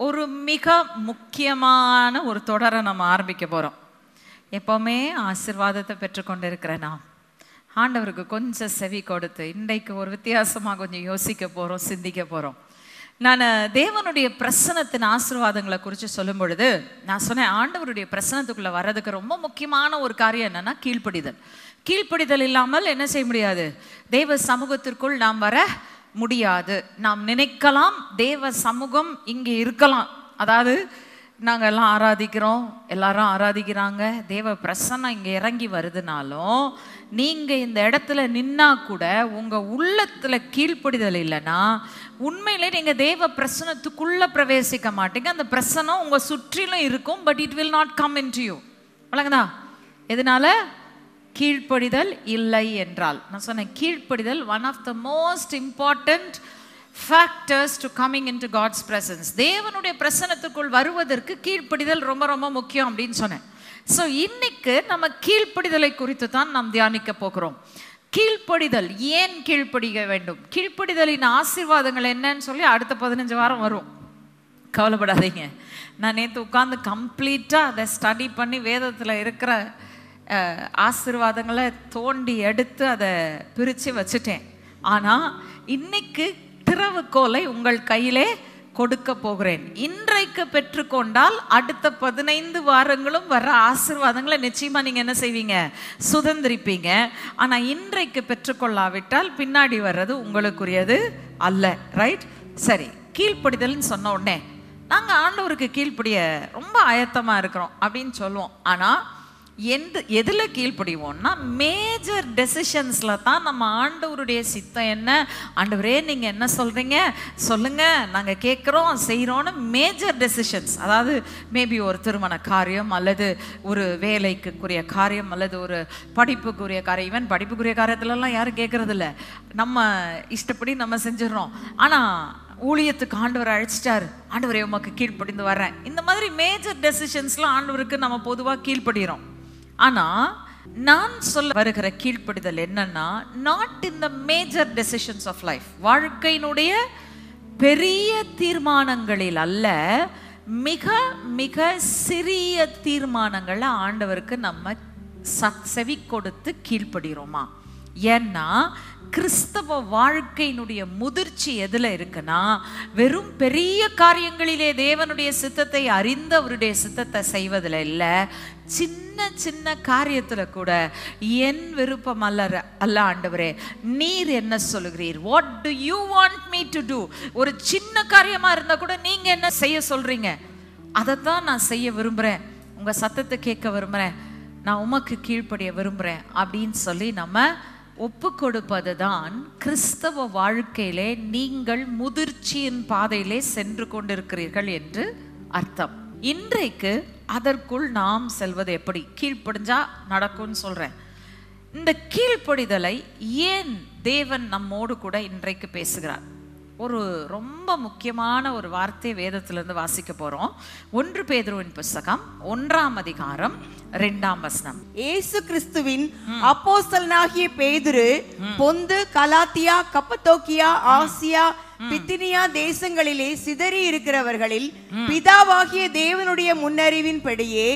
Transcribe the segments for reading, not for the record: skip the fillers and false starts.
ஒரு மிக முக்கியமான ஒரு தொடரை நம்ம ஆரம்பிக்க போகிறோம். எப்போவுமே ஆசீர்வாதத்தை பெற்றுக்கொண்டு இருக்கிற நாம் ஆண்டவருக்கு கொஞ்சம் செவி கொடுத்து இன்றைக்கு ஒரு வித்தியாசமாக கொஞ்சம் யோசிக்க போகிறோம், சிந்திக்க போகிறோம். நான் தேவனுடைய பிரசனத்தின் ஆசீர்வாதங்களை குறித்து சொல்லும் பொழுது நான் சொன்னேன், ஆண்டவருடைய பிரசனத்துக்குள்ளே வர்றதுக்கு ரொம்ப முக்கியமான ஒரு காரியம் என்னென்னா கீழ்ப்படிதல். கீழ்ப்படிதல் இல்லாமல் என்ன செய்ய முடியாது, தேவ சமூகத்திற்குள் நாம் வர முடியாது. நாம் நினைக்கலாம் தேவ சமூகம் இங்கே இருக்கலாம், அதாவது நாங்கள் எல்லாம் ஆராதிக்கிறோம், எல்லாரும் ஆராதிக்கிறாங்க, தேவ பிரசன்னம் இங்கே இறங்கி வருதுனாலும் நீங்கள் இந்த இடத்துல நின்னா கூட உங்கள் உள்ளத்தில் கீழ்ப்படிதல் இல்லைன்னா உண்மையிலே நீங்கள் தேவ பிரசனத்துக்குள்ளே பிரவேசிக்க மாட்டீங்க. அந்த பிரசனம் உங்கள் சுற்றிலும் இருக்கும், but it will not come into you. வழங்குதா? எதனால? கீழ்ப்படிதல் இல்லை என்றால். நான் சொன்னேன், கீழ்ப்படிதல் one of the most important factors to coming into God's presence. தேவனுடைய பிரசனத்துக்குள் வருவதற்கு கீழ்ப்படிதல் ரொம்ப ரொம்ப முக்கியம் அப்படின்னு சொன்னேன். ஸோ இன்னைக்கு நம்ம கீழ்ப்படிதலை குறித்து தான் நாம் தியானிக்க போகிறோம். கீழ்ப்படிதல், ஏன் கீழ்ப்படிக்க வேண்டும், கீழ்ப்படிதலின் ஆசீர்வாதங்கள் என்னன்னு சொல்லி அடுத்த 15 வாரம் வரும். கவலைப்படாதீங்க. நான் நேற்று உட்காந்து கம்ப்ளீட்டாக அதை ஸ்டடி பண்ணி வேதத்தில் இருக்கிற ஆசீர்வாதங்களை தோண்டி எடுத்து அதை பிரித்து வச்சுட்டேன். ஆனால் இன்னைக்கு திறவுகோலை உங்கள் கையிலே கொடுக்க போகிறேன். இன்றைக்கு பெற்றுக்கொண்டால் அடுத்த 15 வாரங்களும் வர ஆசீர்வாதங்களை நிச்சயமாக நீங்கள் என்ன செய்வீங்க, சுதந்திரிப்பீங்க. ஆனால் இன்றைக்கு பெற்றுக்கொள்ளாவிட்டால் பின்னாடி வர்றது உங்களுக்குரியது அல்ல. ரைட்? சரி, கீழ்ப்படிதல்னு சொன்ன உடனே நாங்கள் ஆண்டவருக்கு கீழ்ப்படிய ரொம்ப ஆயத்தமாக இருக்கிறோம் அப்படின்னு சொல்லுவோம். ஆனால் எதில் கீழ்ப்படிவோம்னா மேஜர் டெசிஷன்ஸில் தான் நம்ம ஆண்டவருடைய சித்தம் என்ன, ஆண்டவரே நீங்கள் என்ன சொல்கிறீங்க சொல்லுங்கள், நாங்கள் கேட்குறோம் செய்கிறோன்னு மேஜர் டெசிஷன்ஸ். அதாவது மேபி ஒரு திருமண காரியம் அல்லது ஒரு வேலைக்குரிய காரியம் அல்லது ஒரு படிப்புக்குரிய காரியம். ஈவன் படிப்புக்குரிய காரியத்துலலாம் யாரும் கேட்குறதில்ல, நம்ம இஷ்டப்படி நம்ம செஞ்சிடறோம். ஆனால் ஊழியத்துக்கு ஆண்டவர் அழைச்சிட்டார், ஆண்டவரே உமக்கு கீழ்ப்படிந்து வர்றேன். இந்த மாதிரி மேஜர் டெசிஷன்ஸ்லாம் ஆண்டவருக்கு நம்ம பொதுவாக கீழ்ப்படுகிறோம். ஆனால் நான் சொல்ல வருகிற கீழ்ப்படிதல் என்னன்னா, not in the major decisions of life, வாழ்க்கையினுடைய பெரிய தீர்மானங்களில் அல்ல, மிக மிக சிறிய தீர்மானங்களை ஆண்டவருக்கு நம்ம செவி கொடுத்து கீழ்ப்படுகிறோமா? ஏன்னா கிறிஸ்தவ வாழ்க்கையினுடைய முதிர்ச்சி எதுல இருக்குன்னா, வெறும் பெரிய காரியங்களிலே தேவனுடைய சித்தத்தை அறிந்து அவருடைய சித்தத்தை செய்வதில் இல்லை, சின்ன சின்ன காரியத்துல கூட என் விருப்பம் அல்ல ஆண்டவரே, நீர் என்ன சொல்லுகிறீர், what do you want me to do. ஒரு சின்ன காரியமா இருந்தா கூட நீங்க என்ன செய்ய சொல்றீங்க, அதைத்தான் நான் செய்ய விரும்புறேன், உங்க சத்தத்தை கேட்க விரும்புறேன், நான் உமக்கு கீழ்ப்படிய விரும்புறேன் அப்படின்னு சொல்லி நம்ம ஒப்பு கொடுப்பது தான் கிறிஸ்தவ வாழ்க்கையிலே நீங்கள் முதிர்ச்சியின் பாதையிலே சென்று கொண்டிருக்கிறீர்கள் என்று அர்த்தம். இன்றைக்கு அதற்குள் நாம் செல்வது எப்படி, கீழ்ப்படிஞ்சா நடக்கும்னு சொல்றேன். இந்த கீழ்ப்படிதலை ஏன் தேவன் நம்மோடு கூட இன்றைக்கு பேசுகிறார்? ஒரு ரொம்ப முக்கியமான ஒரு வார்த்தை வேதத்திலிருந்து வாசிக்க போறோம். 1 பேதுருவின் புத்தகம் 1ஆம் அதிகாரம் 2ஆம் வசனம். இயேசு கிறிஸ்துவின் அப்போஸ்தலனாகிய பேதுரு பொந்து, கலாத்தியா, கப்பத்தோக்கியா, ஆசியா, பித்தினியா தேசங்களிலே சிதறி இருக்கிறவர்களில் பிதாவாகிய தேவனுடைய முன்னறிவின்படியே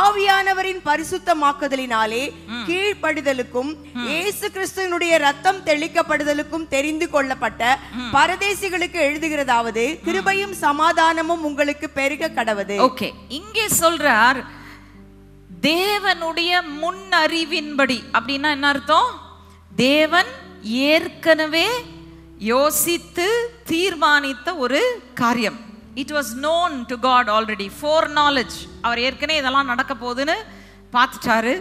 ஆவியானவரின் பரிசுத்தமாக்குதலினாலே கீழ்ப்படிதலுக்கும் இயேசு கிறிஸ்துவினுடைய ரத்தம் தெளிக்கப்படுதலுக்கும் தெரிந்து கொள்ளப்பட்ட பரதேசிகளுக்கு எழுதுகிறதாவது, கிருபையும் சமாதானமும் உங்களுக்கு பெருக கடவது. ஓகே, இங்கே சொல்றார் தேவனுடைய முன்னறிவின்படி. அப்படின்னா என்ன அர்த்தம்? தேவன் ஏற்கனவே யோசித்து தீர்மானித்த ஒரு காரியம். It was known to God already, foreknowledge. அவர் ஏற்கனவே இதெல்லாம் நடக்க போகுதுன்னு பார்த்துட்டாரு.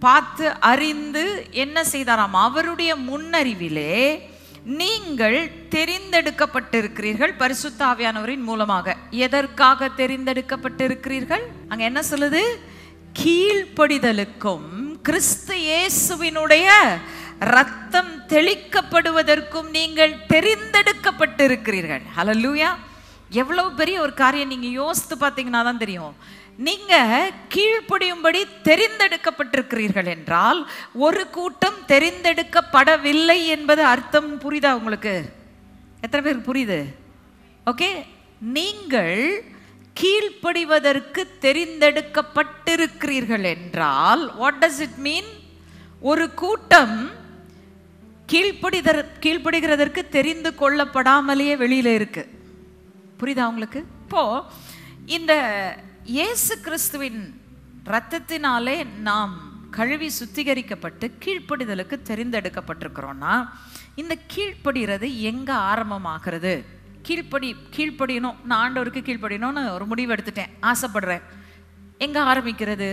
பார்த்து அறிந்து என்ன செய்தாராம், அவருடைய முன்னறிவிலே நீங்கள் தெரிந்தெடுக்கப்பட்டிருக்கிறீர்கள் பரிசுத்த ஆவியானவரின் மூலமாக. எதற்காக தெரிந்தெடுக்கப்பட்டிருக்கிறீர்கள்? அங்க என்ன சொல்லுது? கீழ்ப்படிதலுக்கும் கிறிஸ்து இயேசுவினுடைய ரத்தம் தெளிக்கப்படுவதற்கும் நீங்கள் தெரிந்தெடுக்கப்பட்டிருக்கிறீர்கள். ஹல்லேலூயா! எவ்வளவு பெரிய ஒரு காரியம் நீங்க யோசித்து பார்த்தீங்கன்னா தான் தெரியும். நீங்க கீழ்ப்படியும்படி தெரிந்தெடுக்கப்பட்டிருக்கிறீர்கள் என்றால் ஒரு கூட்டம் தெரிந்தெடுக்கப்படவில்லை என்பது அர்த்தம். புரியுதா உங்களுக்கு? எத்தனை பேருக்கு புரியுது? ஓகே, நீங்கள் கீழ்ப்படிவதற்கு தெரிந்தெடுக்கப்பட்டிருக்கிறீர்கள் என்றால் what does it mean? ஒரு கூட்டம் கீழ்ப்படிகிறதற்கு தெரிந்து கொள்ளப்படாமலேயே வெளியில இருக்கு. புரியுதா உங்களுக்கு? இப்போ இந்த இயேசு கிறிஸ்துவின் இரத்தத்தினாலே நாம் கழுவி சுத்திகரிக்கப்பட்டு கீழ்ப்படிதலுக்கு தெரிந்தெடுக்கப்பட்டிருக்கிறோம்னா, இந்த கீழ்ப்படுகிறது எங்க ஆரம்பமாகிறது? கீழ்ப்படியணும், நான் ஆண்டவருக்கு கீழ்ப்படியணும்னு ஒரு முடிவு எடுத்துட்டேன், ஆசைப்படுறேன். எங்க ஆரம்பிக்கிறது?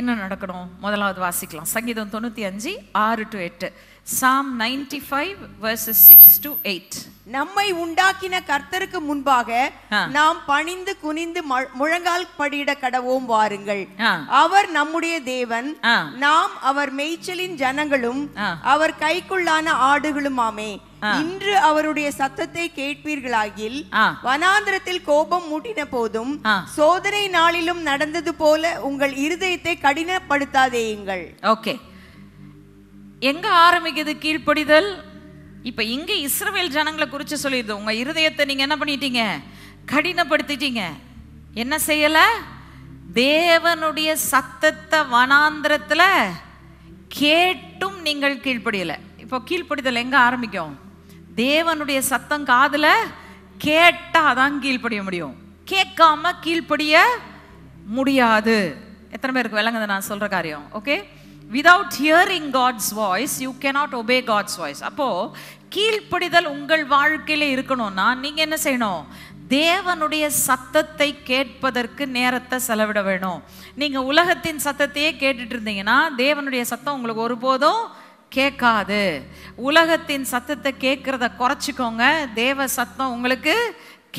என்ன நடக்கணும்? முதலாவது வாசிக்கலாம். சங்கீதம் 95 6-8. Psalm 95 verses 6-8. நம்மை உண்டாக்கின கர்த்தருக்கு முன்பாக நாம் பணிந்து குனிந்து முழங்கால் படியிட கடவோம் வாருங்கள். அவர் நம்முடைய தேவன், நாம் அவர் மேய்ச்சலின் ஜனங்களும் அவர் கைக்குள்ளான ஆடுகளுமாமே. இன்று அவருடைய சத்தத்தை கேட்பீர்களாகில் வனாந்திரத்தில் கோபம் மூட்டின போதும் சோதனை நாளிலும் நடந்தது போல உங்கள் இருதயத்தை கடினப்படுத்தாதேயுங்கள். ஓகே, எங்க ஆரம்பிக்குது கீழ்ப்படிதல்? இப்ப இங்க இஸ்ரவேல் ஜனங்களை குறிச்சு சொல்லிடுது, உங்க இருதயத்தை நீங்க என்ன பண்ணிட்டீங்க? கடினப்படுத்திட்டீங்க. என்ன செய்யல? தேவனுடைய சத்தத்தை வனாந்திரத்துல கேட்டும் நீங்கள் கீழ்ப்படியல. இப்போ கீழ்ப்படிதல் எங்க ஆரம்பிக்கும்? தேவனுடைய சத்தம் காதுல கேட்டாதான் கீழ்ப்படிய முடியும், கேட்காம கீழ்ப்படிய முடியாது. எத்தனை பேருக்கு விளங்குது நான் சொல்ற காரியம்? Okay, without hearing God's voice you cannot obey God's voice. அப்போ கீழ்ப்படிதல் உங்கள் வாழ்க்கையில இருக்கணும்னா நீங்க என்ன செய்யணும்? தேவனுடைய சத்தத்தை கேட்பதற்கு நேரத்தை செலவிட வேணும். நீங்க உலகத்தின் சத்தத்தையே கேட்டுட்டு இருந்தீங்கன்னா தேவனுடைய சத்தம் உங்களுக்கு ஒருபோதும் கேட்காது. உலகத்தின் சத்தத்தை கேட்கறத குறைச்சிக்கோங்க, தேவ சத்தம் உங்களுக்கு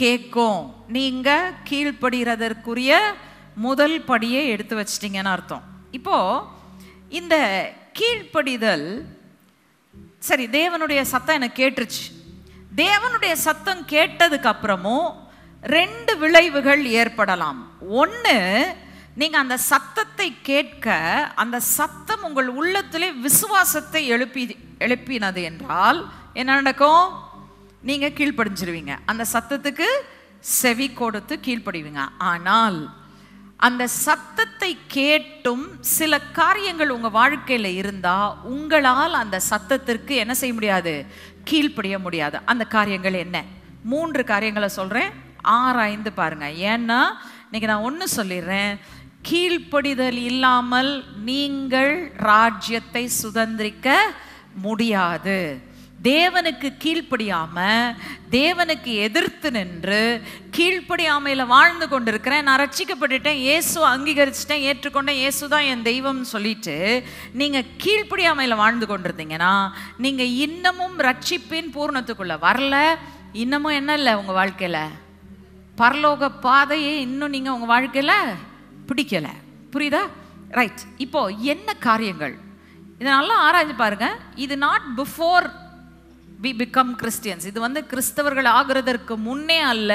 கேட்கும். நீங்க கீழ்ப்படுகிறதற்குரிய முதல் படியை எடுத்து வச்சிட்டீங்கன்னு அர்த்தம். இப்போ இந்த கீழ்ப்படிதல் சரி, தேவனுடைய சத்தம் எனக்கு கேட்டுருச்சு. தேவனுடைய சத்தம் கேட்டதுக்கு அப்புறமும் 2 விளைவுகள் ஏற்படலாம். ஒன்று, நீங்க அந்த சத்தத்தை கேட்க அந்த சத்தம் உங்கள் உள்ளத்திலே விசுவாசத்தை எழுப்பினது என்றால் என்ன நடக்கும்? நீங்க கீழ்ப்படிஞ்சிருவீங்க, அந்த சத்தத்துக்கு செவி கொடுத்து கீழ்ப்படிவீங்க. ஆனால் அந்த சத்தத்தை கேட்டும் சில காரியங்கள் உங்க வாழ்க்கையில இருந்தா உங்களால் அந்த சத்தத்திற்கு என்ன செய்ய முடியாது? கீழ்ப்படிய முடியாது. அந்த காரியங்கள் என்ன? 3 காரியங்களை சொல்றேன், ஆராய்ந்து பாருங்க. ஏன்னா இன்னைக்கு நான் ஒன்று சொல்லிடுறேன், கீழ்ப்படிதல் இல்லாமல் நீங்கள் ராஜ்யத்தை சுதந்திரிக்க முடியாது. தேவனுக்கு கீழ்ப்படியாம தேவனுக்கு எதிர்த்து நின்று கீழ்ப்படியாமையில வாழ்ந்து கொண்டிருக்கிறேன், நான் ரட்சிக்கப்பட்டுட்டேன், இயேசு அங்கீகரிச்சுட்டேன், ஏற்றுக்கொண்டேன், இயேசு தான் என் தெய்வம்னு சொல்லிட்டு நீங்க கீழ்ப்படியாமையில வாழ்ந்து கொண்டிருந்தீங்கன்னா நீங்க இன்னமும் ரட்சிப்பின் பூர்ணத்துக்குள்ள வரல. இன்னமும் என்ன இல்லை உங்க வாழ்க்கையில? பரலோக பாதையை இன்னும் நீங்க உங்க வாழ்க்கையில பிடிக்கல. புரியுதா? ரைட். இப்போ என்ன காரியங்கள் இதெல்லாம் ஆராய்ச்சி பாருங்க. இது not before we become Christians. இது கிறிஸ்தவர்கள் ஆகிறதற்கு முன்னே அல்ல,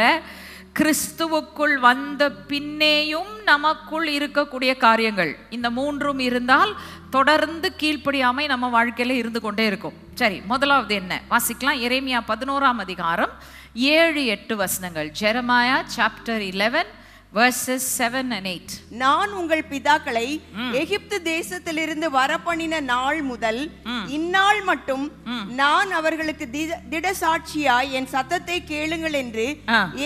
கிறிஸ்துவுக்குள் வந்த பின்னேயும் நமக்குள் இருக்கக்கூடிய காரியங்கள். இந்த 3ம் இருந்தால் தொடர்ந்து கீழ்ப்படியாமை நம்ம வாழ்க்கையில இருந்து கொண்டே இருக்கும். சரி, முதலாவது என்ன வாசிக்கலாம்? எரேமியா 11ஆம் அதிகாரம் 7-8 வசனங்கள். Jeremiah chapter 11 verses 7 and 8. நான் உங்கள் பிதாக்களை எகிப்து தேசத்திலிருந்து வரப்பண்ணின நாள் முதல் இந்நாள் மட்டும் நான் அவர்களுக்கு திடசாட்சியாய் என் சத்தத்தை கேளுங்கள் என்று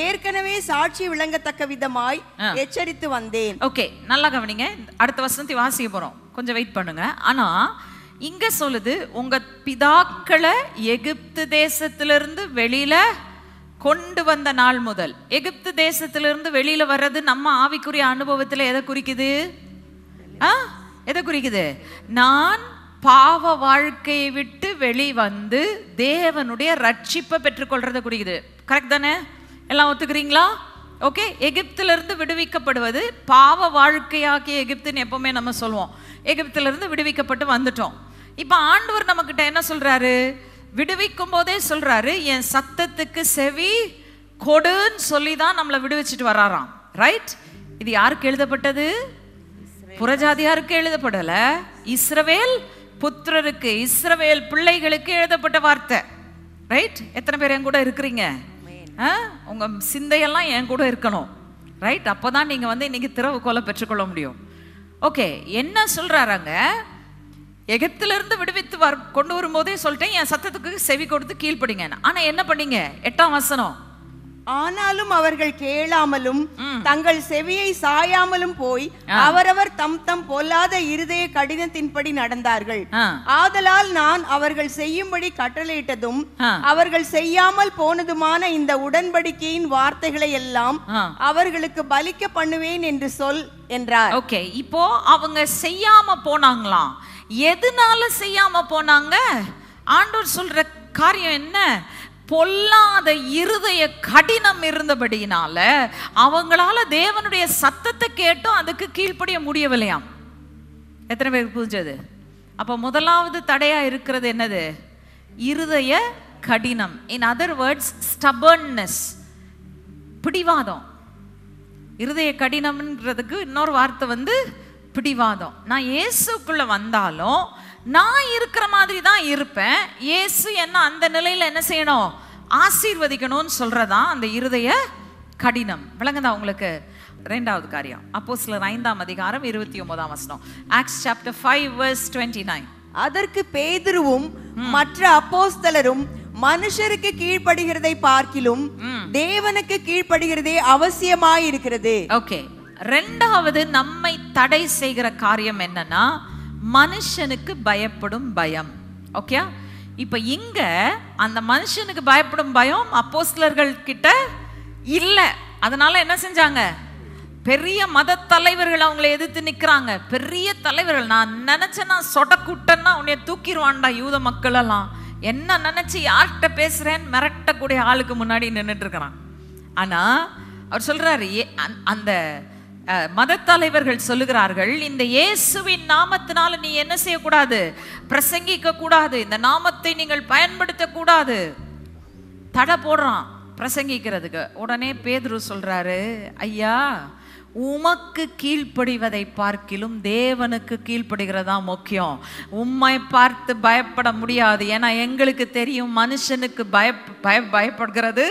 ஏற்கனவே சாட்சி விளங்கத்தக்க விதமாய் எச்சரித்து வந்தேன். ஓகே, நல்லா கவனிங்க. அடுத்த வசனத்தை வாசிக்க போறோம், கொஞ்சம் வெயிட் பண்ணுங்க. ஆனா இங்க சொல்லுது, உங்க பிதாக்களை எகிப்து தேசத்திலிருந்து வெளியில கொண்டு வந்த நாள் முதல். எகிப்து தேசத்திலிருந்து வெளியில வர்றது நம்ம ஆவிக்குரிய அனுபவத்துல எதை குறிக்குது? எதை குறிக்குது? நான் பாவ வாழ்க்கையை விட்டு வெளிவந்து தேவனுடைய ரட்சிப்பை பெற்றுக்கொள்றதை குறிக்குது. கரெக்ட் தானே? எல்லாம் ஒத்துக்கிறீங்களா? ஓகே, எகிப்திலிருந்து விடுவிக்கப்படுவது பாவ வாழ்க்கையாகிய எகிப்துன்னு எப்பவுமே நம்ம சொல்லுவோம். எகிப்திலிருந்து விடுவிக்கப்பட்டு வந்துட்டோம். இப்ப ஆண்டவர் நம்ம கிட்ட என்ன சொல்றாரு? விடுவிக்கும் போதே சொல்றாரு, என் சத்தத்துக்கு செவி கொடுன்னு சொல்லிதான் நம்மளை விடுவிச்சுட்டு வர்றாராம். ரைட்? இது யாருக்கு எழுதப்பட்டது? புறஜாதியாருக்கு எழுதப்படல, இஸ்ரவேல் புத்திரருக்கு, இஸ்ரவேல் பிள்ளைகளுக்கு எழுதப்பட்ட வார்த்தை. ரைட்? எத்தனை பேர் என் கூட இருக்கிறீங்க? உங்க சிந்தையெல்லாம் என் கூட இருக்கணும், ரைட்? அப்போதான் நீங்க வந்து இன்னைக்கு திறவுகோலை பெற்றுக்கொள்ள முடியும். ஓகே, என்ன சொல்றாங்க? எகிப்திலிருந்து விடுவித்து கொண்டு வரும்போதே சொல்லிட்டேன், என் சத்தத்துக்கு செவி கொடுத்து கீழ்ப்படிங்க. ஆனா என்ன பண்ணீங்க? 8ஆம் வசனம், ஆனாலும் அவர்கள் கேளாமலும் தங்கள் செவியை சாயாமலும் போய் அவரவர் தம் தம் பொல்லாத இருதய கடினத்தின்படி நடந்தார்கள். ஆதலால் நான் அவர்கள் செய்யும்படி கட்டளையிட்டதும் அவர்கள் செய்யாமல் போனதுமான இந்த உடன்படிக்கையின் வார்த்தைகளை எல்லாம் அவர்களுக்கு பலிக்க பண்ணுவேன் என்று சொல் என்றார். ஓகே, இப்போ அவங்க செய்யாம போனாங்களாம். எதனால செய்யாம போனாங்க? ஆண்டவர் சொல்ற காரியம் என்ன? பொல்லாத இருதய கடினம் இருந்தபடியினால அவங்களால தேவனுடைய சத்தத்தை கேட்டும் அதுக்கு கீழ்ப்படிய முடியவில்லையாம். எத்தனை பேருக்கு புரிஞ்சது? அப்ப முதலாவது தடையா இருக்கிறது என்னது? இருதய கடினம். இன் அதர் வேர்ட்ஸ், ஸ்டபர்ன்னஸ், பிடிவாதம். இருதய கடினம்ன்றதுக்கு இன்னொரு வார்த்தை வந்து பிடிவாதம். நான் இயேசுக்குள்ள வந்தாலும் நான் இருக்கிற மாதிரி தான் இருப்பேன், இயேசு என்ன அந்த நிலையில என்ன செய்யணும்? ஆசீர்வதிக்கணும்னு சொல்றதான் அந்த இருதய கடினம். விளங்குதா உங்களுக்கு? 2வது காரியம், அப்போஸ்தலர் 5ஆம் அதிகாரம் 29ஆம் வசனம், ஆக்ட்ஸ் சாப்டர் 5 வெர்ஸ் 29. அதற்கு பேதுருவும் மற்ற அப்போஸ்தலரும் மனுஷருக்கு கீழ்ப்படுகிறதை பார்க்கிலும் தேவனுக்கு கீழ்ப்படுகிறதே அவசியமாயிருக்கிறது. ஓகே, 2வது நம்மை தடை செய்கிற காரியம் என்னன்னா மனுஷனுக்கு பயப்படும் பயம். ஓகே, இப்ப இங்க அந்த மனுஷனுக்கு பயப்படும் பயம் அப்போஸ்தலர்கள் கிட்ட இல்ல. அதனால என்ன செஞ்சாங்க? பெரிய மத தலைவர்கள் அவங்களை எதிர்த்து நிக்கிறாங்க. பெரிய தலைவர்கள், நான் நினைச்சேன்னா சொடக்குட்டன்னா உன்னைய தூக்கிடுவான்டா யூத மக்கள் எல்லாம், என்ன நினைச்சு யார்கிட்ட பேசுறேன்னு மிரட்டக்கூடிய ஆளுக்கு முன்னாடி நின்றுட்டு இருக்கிறான். ஆனா அவர் சொல்றாரு, அந்த மத தலைவர்கள் சொல்லுகிறார்கள், இந்த இயேசுவின் நாமத்தினால நீ என்ன செய்யக்கூடாது? பிரசங்கிக்க கூடாது, இந்த நாமத்தை நீங்கள் பயன்படுத்த கூடாது. தடை போடுறான் பிரசங்கிக்கிறதுக்கு. உடனே பேதுரு சொல்றாரு, ஐயா, உமக்கு கீழ்ப்படிவதை பார்க்கிலும் தேவனுக்கு கீழ்ப்படுகிறதா முக்கியம். உம்மை பார்த்து பயப்பட முடியாது. ஏன்னா எங்களுக்கு தெரியும் மனுஷனுக்கு பயப்படுகிறது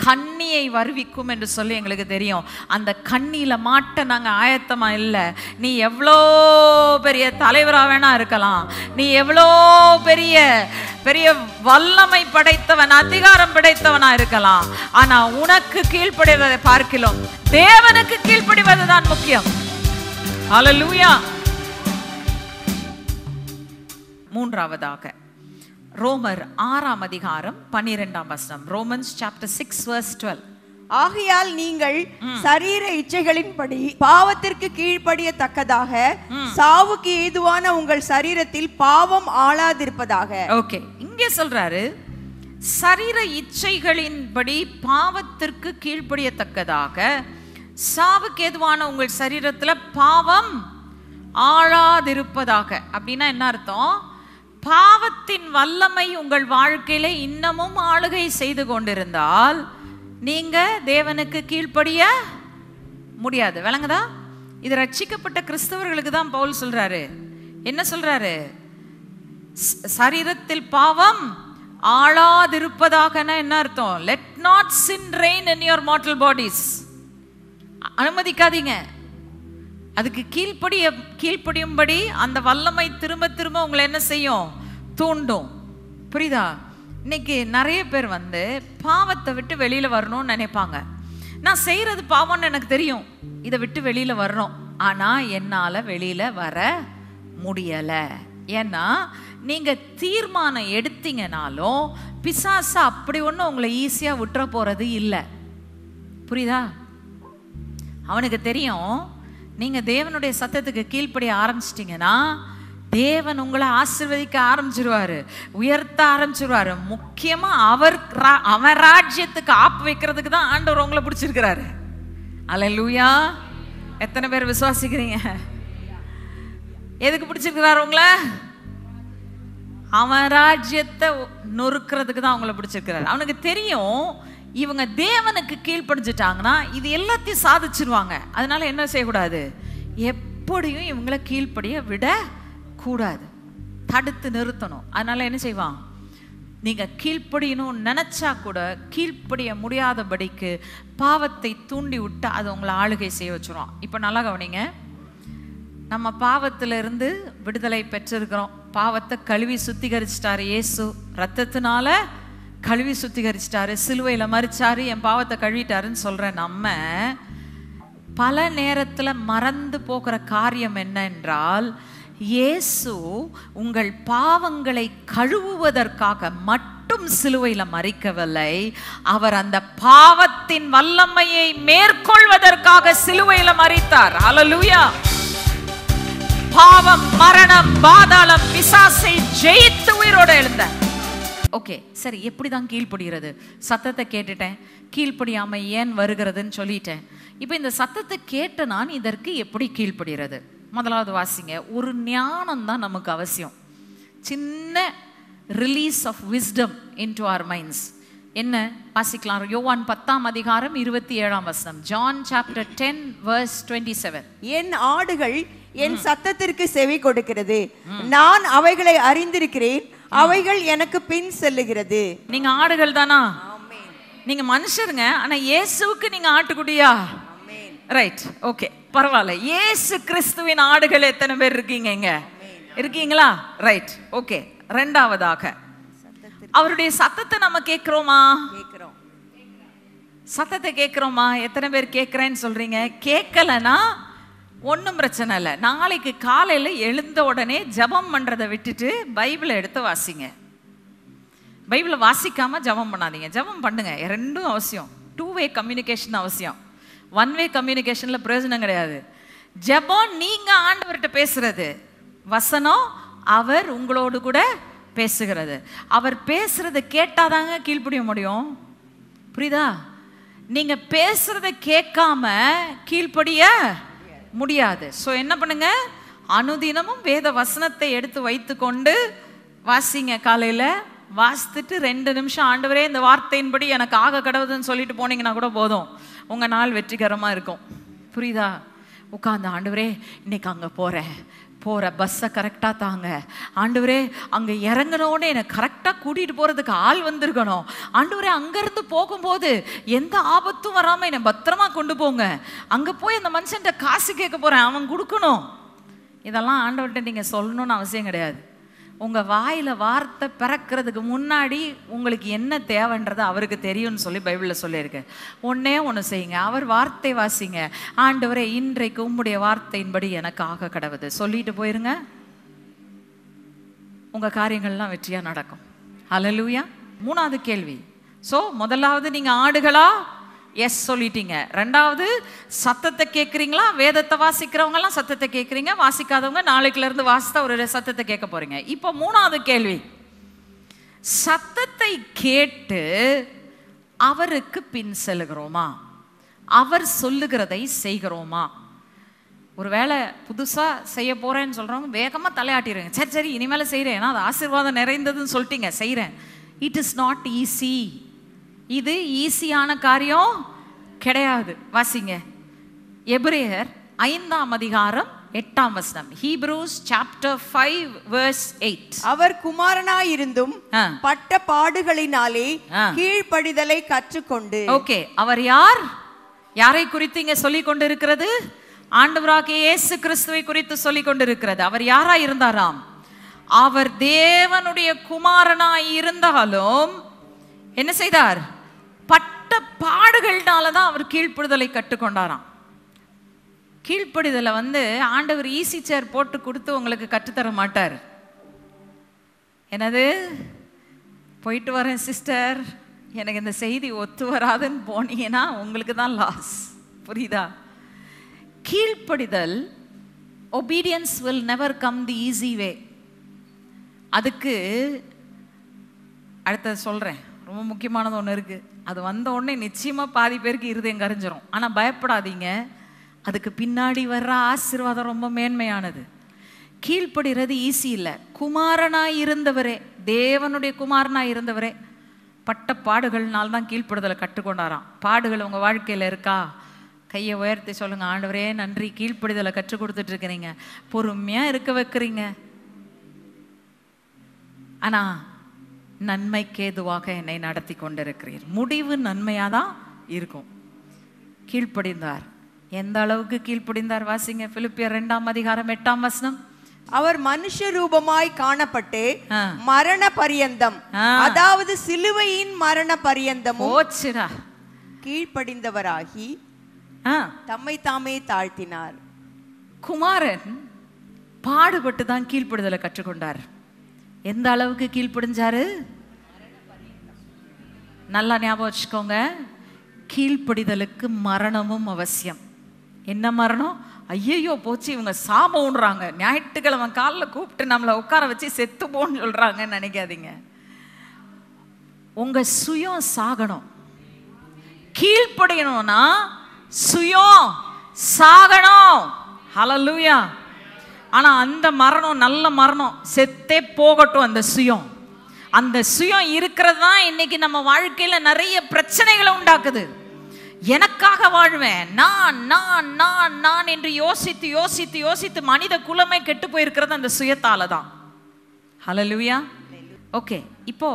கண்ணியை வருவிக்கும் என்று சொல்லி எங்களுக்கு தெரியும். அந்த கண்ணியில மாட்ட நாங்க ஆயத்தமா இல்லை. நீ எவ்வளோ பெரிய தலைவரா வேணா இருக்கலாம், நீ எவ்வளோ பெரிய பெரிய வல்லமை படைத்தவன், அதிகாரம் படைத்தவனா இருக்கலாம், ஆனா உனக்கு கீழ்ப்படிவதை பார்க்கிலும் தேவனுக்கு கீழ்ப்படிவதுதான் முக்கியம். ஹல்லேலூயா. 3வதாக ரோமர் 6ஆம் அதிகாரம் 12ஆம் வசனம், ரோமன்ஸ் சாப்டர் 6 வெர்ஸ் 12. ஆகையால் நீங்கள் சரீர இச்சைகளின்படி பாவத்திற்கு கீழ்ப்படியத்தக்கதாக சாவுக்கு ஏதுவான உங்கள் சரீரத்தில் பாவம் ஆளாதிருப்பதாக. ஓகே, இங்கே சொல்றாரு சரீர இச்சைகளின்படி பாவத்திற்கு கீழ்ப்படியத்தக்கதாக சாவுக்கு ஏதுவான உங்கள் சரீரத்துல பாவம் ஆளாதிருப்பதாக. அப்படின்னா என்ன அர்த்தம்? பாவத்தின் வல்லமை உங்கள் வாழ்க்கையில இன்னமும் ஆளுகை செய்து கொண்டிருந்தால் நீங்க தேவனுக்கு கீழ்ப்படிய முடியாது. விளங்குதா? இது ரட்சிக்கப்பட்ட கிறிஸ்தவர்களுக்கு தான் பவுல் சொல்றாரு. என்ன சொல்றாரு? சரீரத்தில் பாவம் ஆளாதிருப்பதாக என்ன அர்த்தம்? let not sin reign in your mortal bodies. அனுமதிக்காதீங்க. அதுக்கு கீழ்ப்படியும்படி அந்த வல்லமை திரும்ப திரும்ப உங்களை என்ன செய்யும்? தூண்டும். புரியுதா? இன்னைக்கு நிறைய பேர் வந்து பாவத்தை விட்டு வெளியில வரணும்னு நினைப்பாங்க. நான் செய்யறது பாவம்னு எனக்கு தெரியும், இதை விட்டு வெளியில வரணும், ஆனா என்னால வெளியில வர முடியல. ஏன்னா நீங்க தீர்மானம் எடுத்தீங்கனாலும் பிசாசு அப்படி ஒன்றும் உங்களை ஈஸியா விட்டுற போறது இல்லை. புரியுதா? அவனுக்கு தெரியும் நீங்க தேவனுடைய சத்தத்துக்கு கீழ்ப்படிய ஆரம்பிச்சிட்டீங்கன்னா தேவன் உங்களை ஆசீர்வதிக்க ஆரம்பிச்சிருவாரு, உயர்த்த ஆரம்பிச்சிருவாரு. முக்கியமா அவர் ராஜ்யத்துக்கு ஆப்பு வைக்கிறதுக்கு தான் ஆண்டவர் உங்களை பிடிச்சிருக்கிறாரு. அல்லேலூயா. எத்தனை பேர் விசுவாசிக்கிறீங்க? எதுக்கு பிடிச்சிருக்கிறாரு உங்களை? அவன் ராஜ்யத்தை நொறுக்கிறதுக்கு தான் உங்களை பிடிச்சிருக்கிறாரு. அவனுக்கு தெரியும் இவங்க தேவனுக்கு கீழ்ப்படிஞ்சிட்டாங்கன்னா இது எல்லாத்தையும் சாதிச்சிருவாங்க. அதனால என்ன செய்யக்கூடாது? எப்படியும் இவங்களை கீழ்ப்படிய விட கூடாது, தடுத்து நிறுத்தணும். அதனால என்ன செய்வான்? நீங்க கீழ்ப்படியணும் நினைச்சா கூட கீழ்ப்படிய முடியாதபடிக்கு பாவத்தை தூண்டி விட்டு அது உங்களை ஆளுகை செய்ய வச்சிரும். இப்போ நல்லா கவனிங்க, நம்ம பாவத்திலிருந்து விடுதலை பெற்றிருக்கிறோம். பாவத்தை கழுவி சுத்திகரிச்சிட்டாரு இயேசு, ரத்தத்தினால கழுவி சுத்திகரிச்சிட்டாரு, சிலுவையில மரிச்சாரு, என் பாவத்தை கழுவிட்டாருன்னு சொல்ற நம்ம பல நேரத்துல மறந்து போகிற காரியம் என்ன என்றால், இயேசு உங்கள் பாவங்களை கழுவுவதற்காக மட்டும் சிலுவையில மரிக்கவில்லை, அவர் அந்த பாவத்தின் வல்லமையை மேற்கொள்வதற்காக சிலுவையில மரித்தார். ஹல்லேலூயா! பாவம், மரணம், பாதாளம், பிசாசை ஜெயித்து உயிரோடு எழுந்தார். ஓகே, சரி, எப்படிதான் கீழ்ப்படுகிறது? சத்தத்தை கேட்டுட்டேன், கீழ்ப்படியாம ஏன் வருகிறதுன்னு சொல்லிட்டேன். இப்போ இந்த சத்தத்தை கேட்ட நான் இதற்கு எப்படி கீழ்ப்படுகிறது? முதலாவது வாசிங்க. ஒரு ஞானம் தான் நமக்கு அவசியம். சின்ன release of wisdom into our minds. என்ன வாசிக்கலாம்? யோவான் 10ஆம் அதிகாரம் 27ஆம் வசனம். John chapter 10 verse 27. என் ஆடுகள் என் சத்தத்திற்கு செவி கொடுக்கிறது, நான் அவைகளை அறிந்திருக்கிறேன், அவைகள் எனக்கு பின் செல்லுகிறது. நீங்க ஆடுகள் தானா? நீங்க மனுஷருங்க, ஆனா இயேசுவுக்கு நீங்க ஆட்டுக்குட்டியா? ரைட், ஓகே, பரவாயில்ல. இயேசு கிறிஸ்துவின் ஆடுகள் எத்தனை பேர் இருக்கீங்க? இங்க இருக்கீங்களா? Right, okay. ரெண்டாவதாக, அவருடைய சத்தத்தை நம்ம கேட்கிறோமா? கேட்கிறோம். சத்தத்தை கேட்கிறோமா? எத்தனை பேர் கேட்கிறேன்னு சொல்றீங்க? கேட்கலனா ஒன்றும் பிரச்சனை இல்லை. நாளைக்கு காலையில் எழுந்த உடனே ஜபம் பண்ணுறதை விட்டுட்டு பைபிளை எடுத்து வாசிங்க. பைபிளை வாசிக்காமல் ஜபம் பண்ணாதீங்க, ஜபம் பண்ணுங்க. ரெண்டும் அவசியம். 2-way கம்யூனிகேஷன் அவசியம். 1-way கம்யூனிகேஷனில் பிரயோஜனம் கிடையாது. ஜபம் நீங்கள் ஆண்டவர்கிட்ட பேசுறது, வசனம் அவர் உங்களோடு கூட பேசுகிறது. அவர் பேசுறத கேட்டாதாங்க கீழ்ப்படிய முடியும். புரியுதா? நீங்கள் பேசுறத கேட்காம கீழ்ப்படிய முடியாது. ஸோ என்ன பண்ணுங்க? அனுதினமும் வேத வசனத்தை எடுத்து வைத்து கொண்டு வாசிங்க. காலையில் வாசித்துட்டு 2 நிமிஷம் ஆண்டவரே இந்த வார்த்தையின்படி எனக்கு ஆக கடவுதுன்னு சொல்லிட்டு போனீங்கன்னா கூட போதும், உங்கள் நாள் வெற்றிகரமாக இருக்கும். புரியுதா? உட்காந்து ஆண்டவரே இன்னைக்கு அங்கே போகிற பஸ்ஸை கரெக்டாக தாங்க ஆண்டவரே, அங்கே இறங்கினோடனே என்னை கரெக்டாக கூட்டிகிட்டு போகிறதுக்கு ஆள் வந்திருக்கணும் ஆண்டவரே, அங்கேருந்து போகும்போது எந்த ஆபத்தும் வராமல் என்னை பத்திரமா கொண்டு போங்க, அங்கே போய் அந்த மனுஷன்ட்ட காசு கேட்க போகிறேன், அவன் கொடுக்கணும். இதெல்லாம் ஆண்டவர்கிட்ட நீங்கள் சொல்லணும்னு அவசியம் கிடையாது. உங்கள் வாயில் வார்த்தை பிறக்கிறதுக்கு முன்னாடி உங்களுக்கு என்ன தேவைன்றது அவருக்கு தெரியும்னு சொல்லி பைபிளில் சொல்லியிருக்கு. ஒன்றே ஒன்று செய்யுங்க, அவர் வார்த்தை வாசிங்க. ஆண்டவரே இன்றைக்கு உம்முடைய வார்த்தையின்படி எனக்கு ஆக கடவுது சொல்லிட்டு போயிருங்க, உங்கள் காரியங்கள்லாம் வெற்றியாக நடக்கும். ஹல்லேலூயா. 3வது கேள்வி. ஸோ முதலாவது நீங்கள் ஆடுகளா? எஸ் சொல்லிட்டீங்க. ரெண்டாவது சத்தத்தை கேட்குறீங்களா? வேதத்தை வாசிக்கிறவங்கலாம் சத்தத்தை கேட்குறீங்க, வாசிக்காதவங்க நாளைக்குல இருந்து வாசித்தா ஒரு சத்தத்தை கேட்க போறீங்க. இப்போ 3வது கேள்வி, சத்தத்தை கேட்டு அவருக்கு பின் செல்கிறோமா? அவர் சொல்லுகிறதை செய்கிறோமா? ஒருவேளை புதுசாக செய்ய போறேன்னு சொல்றவங்க வேகமாக தலையாட்டிடுங்க. சரி சரி இனிமேல் செய்கிறேன், ஏன்னா அது ஆசீர்வாதம் நிறைந்ததுன்னு சொல்லிட்டீங்க, செய்கிறேன். It is not easy. இது ஈஸியான காரியம் கிடையாது. வாசிங்க. எபிரேயர் 5ஆம் அதிகாரம் 8ஆம் வசனம். Hebrews chapter 5 verse 8. அவர் குமாரனாயிருந்தும் பட்ட பாடுகளினாலே கீழ்ப்படிதலை கற்றுக்கொண்டு. ஓகே, அவர் யார்? யாரை குறித்து இங்க சொல்லிக் கொண்டிருக்கிறது? ஆண்டவராகிய இயேசு கிறிஸ்துவை குறித்து சொல்லிக் கொண்டிருக்கிறது. அவர் யாரா இருந்தாராம்? அவர் தேவனுடைய குமாரனாய் இருந்தாலும் என்ன செய்தார்? பட்ட பாடுகள்னால தான் அவர் கீழ்ப்படுதலை கற்றுக்கொண்டாராம். கீழ்ப்படிதலை ஆண்டவர் ஈஸி சேர் போட்டு கொடுத்து உங்களுக்கு கற்றுத்தர மாட்டார். என்னது, போயிட்டு வரேன் சிஸ்டர், எனக்கு இந்த செய்தி ஒத்து வராதுன்னு போனீங்கன்னா உங்களுக்கு தான் லாஸ். புரியுதா? கீழ்ப்படிதல், obedience will never come the easy way. அதுக்கு அடுத்த சொல்கிறேன், ரொம்ப முக்கியமானது ஒன்று இருக்குது. அது வந்த உடனே நிச்சயமாக பாதி பேருக்கு இருதயம் கரைஞ்சிரும். ஆனால் பயப்படாதீங்க, அதுக்கு பின்னாடி வர்ற ஆசீர்வாதம் ரொம்ப மேன்மையானது. கீழ்ப்படுகிறது ஈஸி இல்லை. குமாரனாய் இருந்தவரே, தேவனுடைய குமாரனாய் இருந்தவரே பட்ட பாடுகள்னால்தான் கீழ்ப்படுதலை கற்றுக்கொண்டாராம். பாடுகள் உங்கள் வாழ்க்கையில் இருக்கா? கையை உயர்த்தி சொல்லுங்க, ஆண்டவரே நன்றி, கீழ்ப்படுதலை கற்றுக் கொடுத்துட்டு இருக்கிறீங்க, பொறுமையாக இருக்க வைக்கிறீங்க. ஆனால் நன்மைக்கு ஏதுவாக என்னை நடத்தி கொண்டிருக்கிறீர். முடிவு நன்மையாதான் இருக்கும். கீழ்ப்படிந்தார். எந்த அளவுக்கு கீழ்ப்படிந்தார் வாசிங்க. பிலிப்பியர் 2:8. அவர் மனுஷ ரூபமாய் காணப்பட்டு மரண பரியந்தம், அதாவது சிலுவையின் மரண பரியந்தமும் கீழ்ப்படிந்தவராகி தம்மை தாமே தாழ்த்தினார். குமாரன் பாடுபட்டு தான் கீழ்ப்படுதலை கற்றுக்கொண்டார். எந்த அளவுக்கு கீழ்ப்படிஞ்சாரு? நல்லா ஞாபகம் வச்சுக்கோங்க, கீழ்ப்படிதலுக்கு மரணமும் அவசியம். என்ன மரணம்? ஐயோ போச்சு, இவங்க சாபம்ன்றாங்க, ஞாயிற்றுக்கிழமை காலில் கூப்பிட்டு நம்மளை உட்கார வச்சு செத்து போன்னு சொல்றாங்கன்னு நினைக்காதீங்க. உங்க சுயம் சாகணும். கீழ்ப்படியணும்னா சுயம் சாகணும். ஹல்லேலூயா. ஆனா அந்த மரணம் நல்ல மரணம், செத்தே போகட்டும் அந்த சுயம். அந்த சுயம் இருக்கிறது தான் இன்னைக்கு நம்ம வாழ்க்கையில நிறைய பிரச்சனைகளை உண்டாக்குது. எனக்காக வாழ்வேன், நான் நான் நான் நான் என்று யோசித்து யோசித்து யோசித்து மனித குலமே கெட்டு போயிருக்கிறது அந்த சுயத்தால தான். ஹல்லேலூயா. ஓகே, இப்போ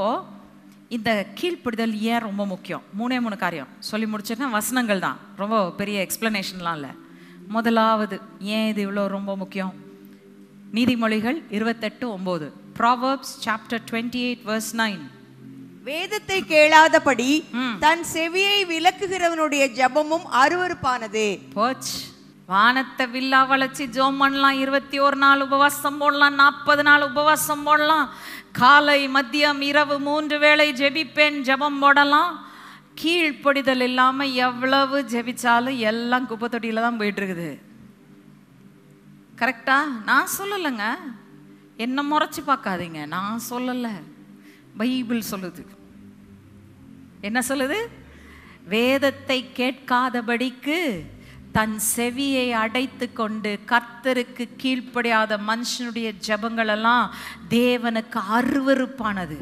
இந்த கீழ்ப்படிதல் ஏன் ரொம்ப முக்கியம்? 3 காரியம் சொல்லி முடிச்சேன்னா வசனங்கள் தான், ரொம்ப பெரிய எக்ஸ்பிளனேஷன்லாம் இல்லை. முதலாவது, ஏன் இது இவ்வளோ ரொம்ப முக்கியம்? நீதிமொழிகள் 28:9. Proverbs chapter 28 verse 9. வேதத்தை கேளாதபடி தன் செவியை விலக்குகிறவனுடைய ஜெபமும் அருவருப்பானது. போச், வானத்தை வில்லா வளைச்சி ஜோம் பண்ணலாம், 21 நாள் உபவாசம் போடலாம், 40 நாள் உபவாசம் போடலாம், காலை மதியம் இரவு 3 வேளை ஜெபிப்பேன் ஜெபம் போடலாம். கீழ்ப்படிதல் இல்லாம எவ்வளவு ஜெபிச்சாலும் எல்லாம் குப்பை தொட்டியில தான் போயிட்டு இருக்குது. கரெக்டா? நான் சொல்லலைங்க, என்ன முறைச்சு பார்க்காதீங்க, நான் சொல்லல, பைபிள் சொல்லுது. என்ன சொல்லுது? வேதத்தை கேட்காதபடிக்கு தன் செவியை அடைத்து கொண்டு கர்த்தருக்கு கீழ்ப்படியாத மனுஷனுடைய ஜெபங்கள் எல்லாம் தேவனுக்கு அருவருப்பானது.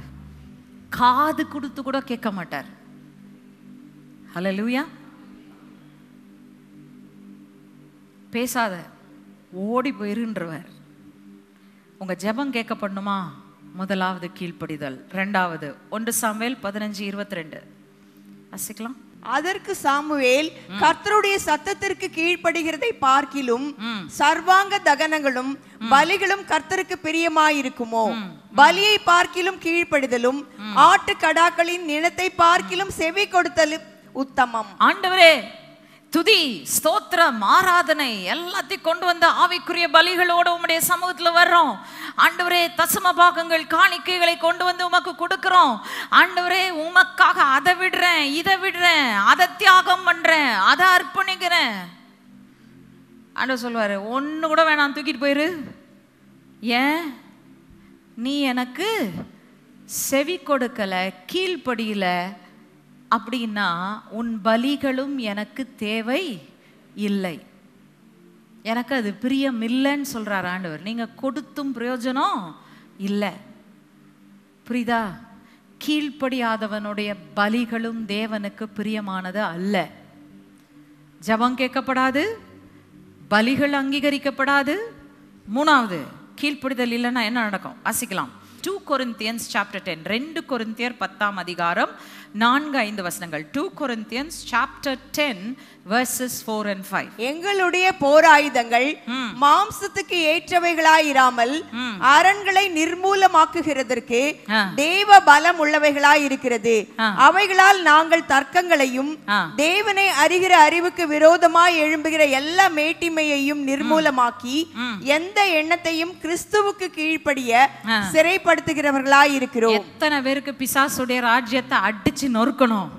காது கொடுத்து கூட கேட்க மாட்டார். ஹல்லேலூயா. பேசாத, ஓடி போயிருன்றவர். உங்க ஜெபம் கேட்கப்படணுமா? முதலாவது கீழ்ப்படிதல். 2வது 1 சாமுவேல் 15:22 வாசிக்கலாம். அதற்கு சாமுவேல், கர்த்தருடைய சத்தத்திற்கு கீழ்ப்படுகிறதை பார்க்கிலும் சர்வாங்க தகனங்களும் பலிகளும் கர்த்தருக்கு பிரியமாயிருக்குமோ? பலியை பார்க்கிலும் கீழ்ப்படிதலும் ஆட்டு கடாக்களின் நிலத்தை பார்க்கிலும் செவி கொடுத்தலும் உத்தமம். ஆண்டவரே, துதி ஸ்தோத்திரம் ஆராதனை எல்லாத்தையும் கொண்டு வந்த ஆவிக்குரிய பலிகளோடு உம்முடைய சமூகத்துல வர்றோம். ஆண்டவரே, தசம பாகங்கள் காணிக்கைகளை கொண்டு வந்து உமக்கு கொடுக்கிறோம். ஆண்டவரே, உமக்காக அதை விடுறேன், இதை விடுறேன், அதை தியாகம் பண்றேன், அதை அர்ப்பணிக்கிறேன். ஆண்டவர் சொல்லுவாரு, ஒண்ணு கூட வேணாம், தூக்கிட்டு போயிரு. ஏன்? நீ எனக்கு செவி கொடுக்கல, கீழ்ப்படியில. அப்படின்னா உன் பலிகளும் எனக்கு தேவை இல்லை, எனக்கு அது பிரியம் இல்லைன்னு சொல்றார் ஆண்டவர். நீங்க கொடுத்தும் பிரயோஜனம் இல்லை. புரியுதா? கீழ்ப்படியாதவனுடைய பலிகளும் தேவனுக்கு பிரியமானது அல்ல. ஜெபம் கேட்கப்படாது, பலிகள் அங்கீகரிக்கப்படாது. 3வது, கீழ்ப்படிதல் இல்லைன்னா என்ன நடக்கும்? வாசிக்கலாம். 2 Corinthians chapter 10. 2 கொரிந்தியர் 10 4-5 2 Corinthians chapter 10 verses 4 and 5. எங்களுடைய போராயுதங்கள் மாம்சத்துக்கு ஏற்றவைகளாயிராமல் அரண்களை நிர்மூலமாக்குகிறதற்கு தேவ பலம் உள்ளவைகளாய் இருக்கிறது. அவைகளால் நாங்கள் தர்க்கங்களையும் தேவனை அறிகிற அறிவுக்கு விரோதமாய் எழும்புகிற எல்லா மேட்டிமையையும் நிர்மூலமாக்கி எந்த எண்ணத்தையும் கிறிஸ்துவுக்கு கீழ்ப்படிய சிறைப்படுத்துகிறவர்களாய் இருக்கிறோம். எத்தனை பேருக்கு பிசாசுடைய ராஜ்யத்தை அடிச்சு நொறுக்கணும்,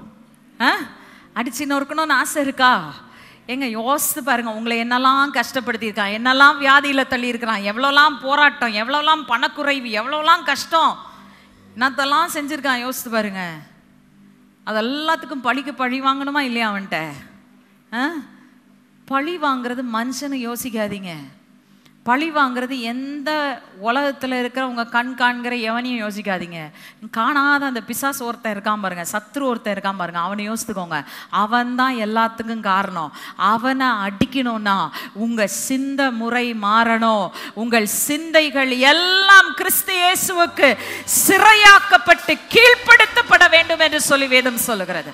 அடிச்சு நொறுக்கணும்னு ஆசை இருக்கா? எங்க யோசித்து பாருங்க, உங்களை என்னெல்லாம் கஷ்டப்படுத்தி இருக்கான், என்னெல்லாம் வியாதியில தள்ளி இருக்கிறான், எவ்வளோலாம் போராட்டம், எவ்வளோலாம் பணக்குறைவு, எவ்வளோலாம் கஷ்டம், என்னத்தெல்லாம் செஞ்சிருக்கான். யோசித்து பாருங்க. அது எல்லாத்துக்கும் பழிக்கு பழி வாங்கணுமா இல்லையா அவன்கிட்ட? பழி வாங்குறது மனுஷனை யோசிக்காதீங்க. பழி வாங்குறது எந்த உலகத்தில் இருக்கிற உங்கள் கண் காண்கிற எவனையும் யோசிக்காதீங்க. காணாத அந்த பிசாசு ஒருத்தன் இருக்கான் பாருங்க, சத்ரு ஒருத்தன் இருக்கான் பாருங்க, அவனை யோசித்துக்கோங்க. அவன் தான் எல்லாத்துக்கும் காரணம். அவனை அடிக்கணும்னா உங்கள் சிந்த முறை மாறணும். உங்கள் சிந்தைகள் எல்லாம் கிறிஸ்து இயேசுவுக்கு சிறையாக்கப்பட்ட கீழ்ப்படுத்தப்பட வேண்டும் என்று சொல்லி வேதம் சொல்லுகிறது.